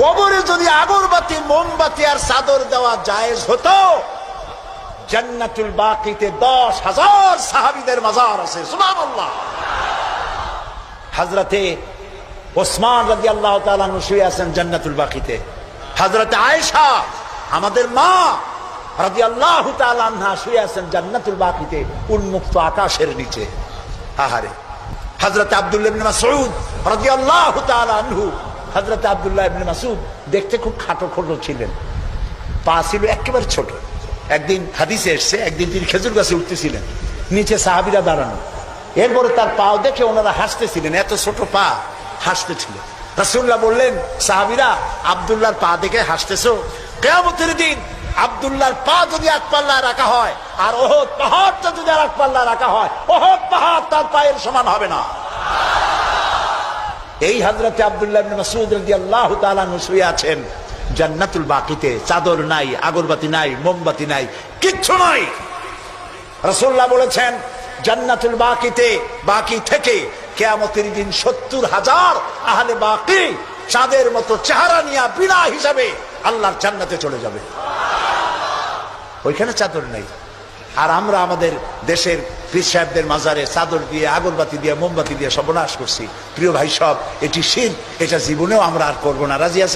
কবরে যদি আগরবাতি, মোমবাতি আর চাদর দেওয়া জায়েজ হতো, জান্নাতুল বাকিতে 10,000 সাহাবীদের মাজার আছে। সুবহানাল্লাহ। হযরতে ওসমান রাদিয়াল্লাহু তাআলা আনহু শুয়ে আছেন জান্নাতুল বাকিতে। হযরতে আয়েশা আমাদের মা রাদিয়াল্লাহু তাআলা আনহা শুয়ে আছেন জান্নাতুল বাকিতে, উন্মুক্ত আকাশের নিচে। আহারে। হযরতে আব্দুল্লাহ ইবনে মাসউদ রাদিয়াল্লাহু তাআলা আনহু, হযরতে আব্দুল্লাহ ইবনে মাসউদ দেখতে খুব খাটো খোটো ছিলেন, পা ছিল একেবারে ছোট। একদিন হাদিসে এসছে, একদিন তিনি খেজুর গাছে উঠতেছিলেন, নিচে সাহাবীরা দাঁড়ানো, এরপরে তার পাও দেখে ওনারা হাসতেছিলেন, এত ছোট পা, হাসতেছিলেন। রাসূলুল্লাহ বললেন, সাহাবীরা আব্দুল্লাহর পা দেখে হাসতেছো? কিয়ামতের দিন আব্দুল্লাহর পা যদি এক পাল্লা রাখা হয় আর ওহদ পাহাড়টা যদি আর এক পাল্লা রাখা হয়, ওহদ পাহাড় তার পায়ের সমান হবে না। এই হযরতে আব্দুল্লাহ ইবনে মাসউদ রাদিয়াল্লাহু তাআলা আনহু শুয়ে আছেন জান্নাতুল বাকিতে, চাদর নাই, আগরবাতি নাই, মোমবাতি নাই, কিচ্ছু নাই। রাসূলুল্লাহ বলেছেন, জান্নাতুল বাকিতে, বাকি থেকে কিয়ামতের দিন 70,000 আহলে বাকি চাঁদের মতো চেহারা নিয়ে বিনা হিসাবে আল্লাহর জান্নাতে চলে যাবে। ওইখানে চাদর নাই। আর আমরা আমাদের দেশের পীর সাহেবদের মাজারে চাদর দিয়ে, আগরবাতি দিয়ে, মোমবাতি দিয়ে সর্বনাশ করছি। প্রিয় ভাই সব, এটি শিরক, এটা জীবনেও আমরা আর করবো না। রাজি আছেন?